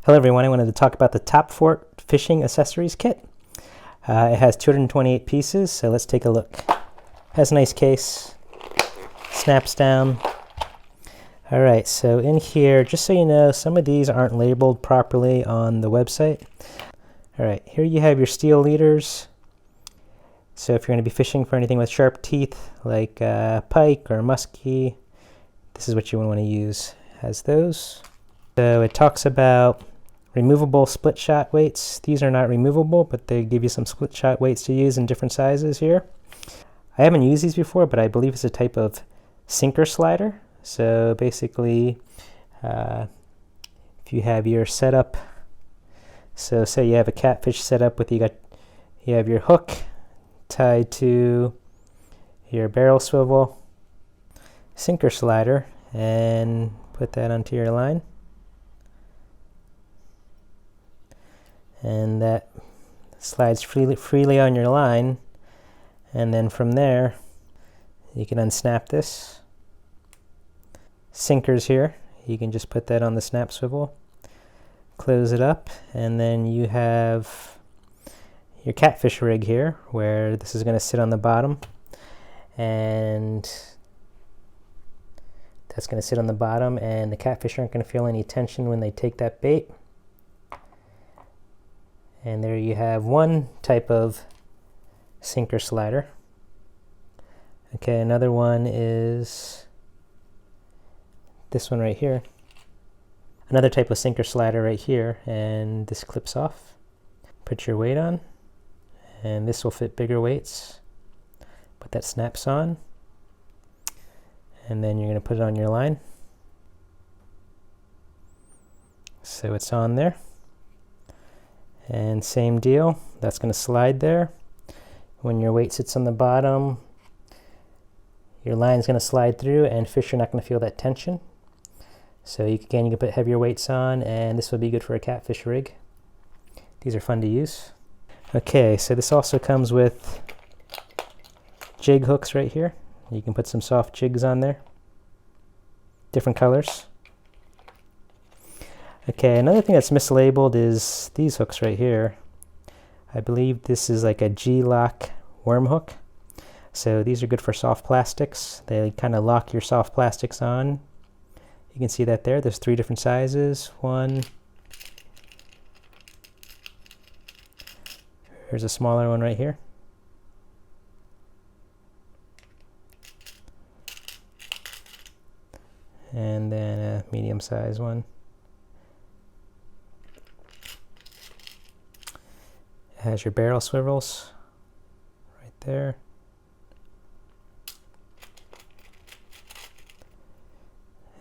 Hello everyone, I wanted to talk about the Topfort fishing accessories kit. It has 228 pieces, so let's take a look. Has a nice case, snaps down. Alright, so in here, just so you know, some of these aren't labeled properly on the website. Alright, here you have your steel leaders. So if you're going to be fishing for anything with sharp teeth, like pike or muskie, this is what you want to use. It has those. So it talks about removable split shot weights. These are not removable, but they give you some split shot weights to use in different sizes here. I haven't used these before, but I believe it's a type of sinker slider. So basically, if you have your setup, so say you have a catfish setup with you have your hook tied to your barrel swivel, sinker slider, and put that onto your line. And that slides freely on your line, and then from there you can unsnap this. Sinkers here, you can just put that on the snap swivel, close it up, and then you have your catfish rig here where this is going to sit on the bottom, and that's going to sit on the bottom, and the catfish aren't going to feel any tension when they take that bait. And there you have one type of sinker slider. Okay, another one is this one right here. Another type of sinker slider right here, and this clips off. Put your weight on, and this will fit bigger weights. But that snaps on, and then you're going to put it on your line. So it's on there. And same deal, that's going to slide there. When your weight sits on the bottom, your line's going to slide through, and fish are not going to feel that tension. So you can put heavier weights on, and this will be good for a catfish rig. These are fun to use. Okay, so this also comes with jig hooks right here. You can put some soft jigs on there, different colors. Okay, another thing that's mislabeled is these hooks right here. I believe this is like a G-lock worm hook. So these are good for soft plastics. They kind of lock your soft plastics on. You can see that there. There's 3 different sizes. Here's a smaller one right here. And then a medium-sized one. Has your barrel swivels right there.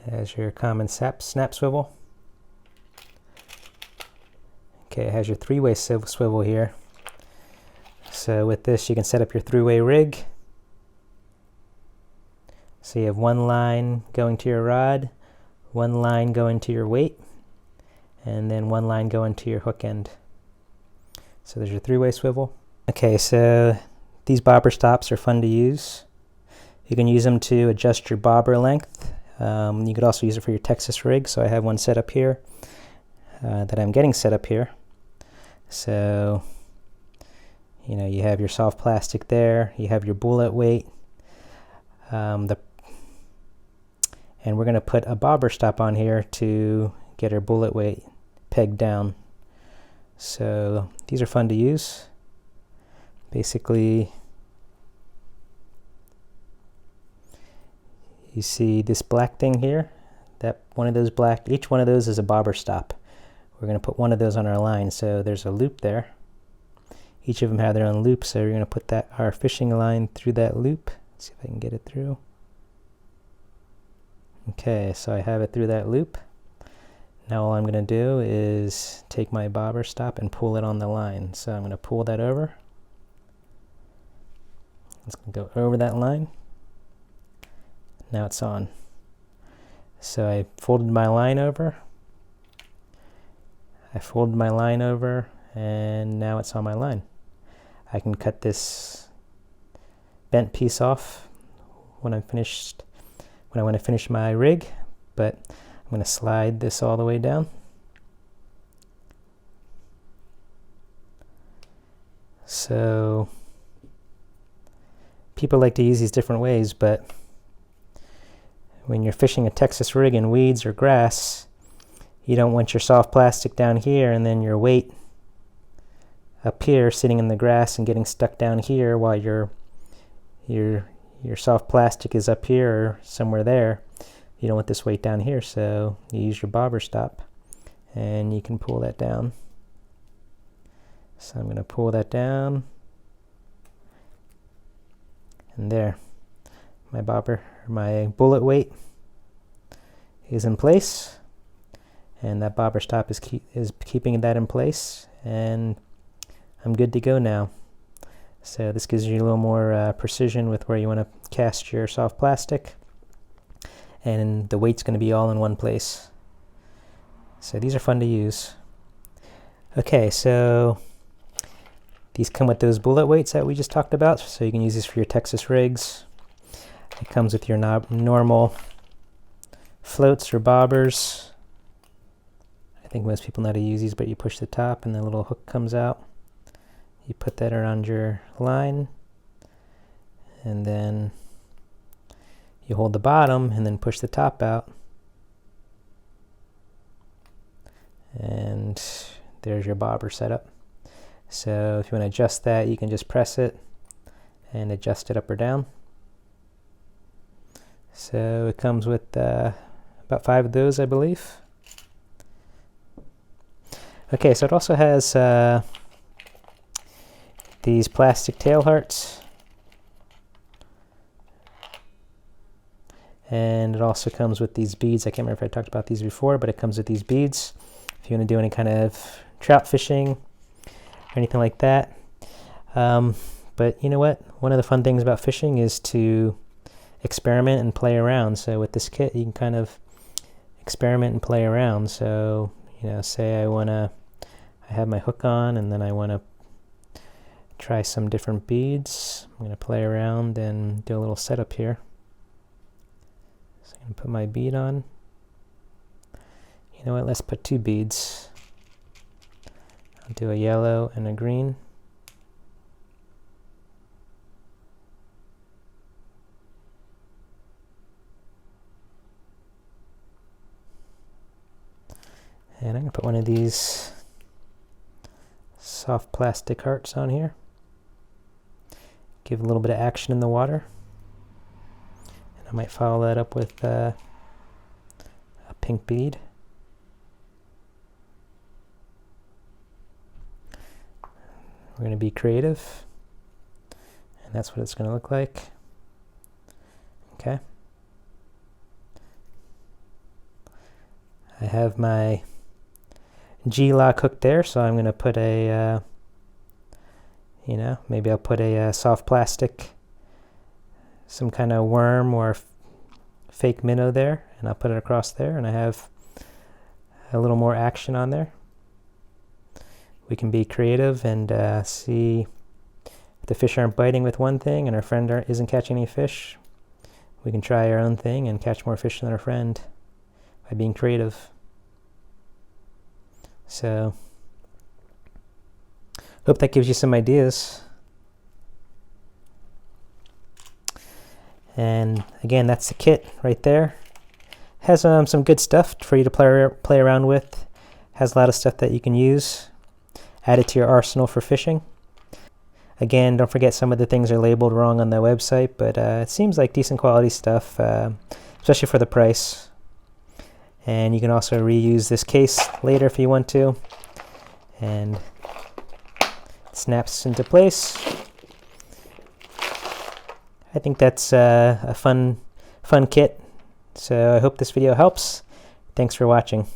Has your common snap swivel. Okay, it has your 3-way swivel here. So with this you can set up your 3-way rig. So you have one line going to your rod, one line going to your weight, and then one line going to your hook end. So there's your 3-way swivel. Okay, so these bobber stops are fun to use. You can use them to adjust your bobber length. You could also use it for your Texas rig. So I have one set up here that I'm getting set up here. So, you know, you have your soft plastic there. You have your bullet weight. And we're going to put a bobber stop on here to get our bullet weight pegged down. So these are fun to use. Basically, you see this black thing here, that one of those black, each one of those is a bobber stop. We're going to put one of those on our line, so there's a loop there. Each of them have their own loop, so we're going to put our fishing line through that loop. Let's see if I can get it through. Okay, so I have it through that loop. Now all I'm going to do is take my bobber stop and pull it on the line. So I'm going to pull that over. It's going to go over that line. Now it's on. So I folded my line over. And now it's on my line. I can cut this bent piece off when I want to finish my rig, but I'm going to slide this all the way down. So people like to use these different ways, but when you're fishing a Texas rig in weeds or grass, you don't want your soft plastic down here and then your weight up here sitting in the grass and getting stuck down here while your soft plastic is up here or somewhere there. You don't want this weight down here, so you use your bobber stop and you can pull that down. So I'm going to pull that down, and there, my bullet weight is in place, and that bobber stop is keeping that in place, and I'm good to go now. So this gives you a little more precision with where you want to cast your soft plastic, and the weight's going to be all in one place. So these are fun to use. Okay, so these come with those bullet weights that we just talked about, so you can use these for your Texas rigs. It comes with your normal floats or bobbers. I think most people know how to use these, but you push the top and the little hook comes out. You put that around your line, and then you hold the bottom and then push the top out. And there's your bobber setup. So if you want to adjust that, you can just press it and adjust it up or down. So it comes with about 5 of those, I believe. Okay, so it also has these plastic tail hearts. And it also comes with these beads. I can't remember if I talked about these before, but it comes with these beads if you want to do any kind of trout fishing or anything like that. But you know what? One of the fun things about fishing is to experiment and play around. So with this kit, you can kind of experiment and play around. So, you know, say I have my hook on and then I want to try some different beads. I'm going to play around and do a little setup here. So I'm going to put my bead on. You know what? Let's put 2 beads. I'll do a yellow and a green. And I'm going to put one of these soft plastic hearts on here. Give a little bit of action in the water. And I might follow that up with a pink bead. We're going to be creative, and that's what it's going to look like. Okay. I have my G-lock hook there, so I'm going to put a, maybe I'll put a soft plastic, some kind of worm or fake minnow there, and I'll put it across there, and I have a little more action on there. We can be creative and see if the fish aren't biting with one thing and our friend isn't catching any fish. We can try our own thing and catch more fish than our friend by being creative. So, hope that gives you some ideas. And again, that's the kit right there. Has some good stuff for you to play around with. Has a lot of stuff that you can use. Add it to your arsenal for fishing. Again, don't forget some of the things are labeled wrong on the website, but it seems like decent quality stuff, especially for the price. And you can also reuse this case later if you want to. And it snaps into place. I think that's a fun kit. So I hope this video helps. Thanks for watching.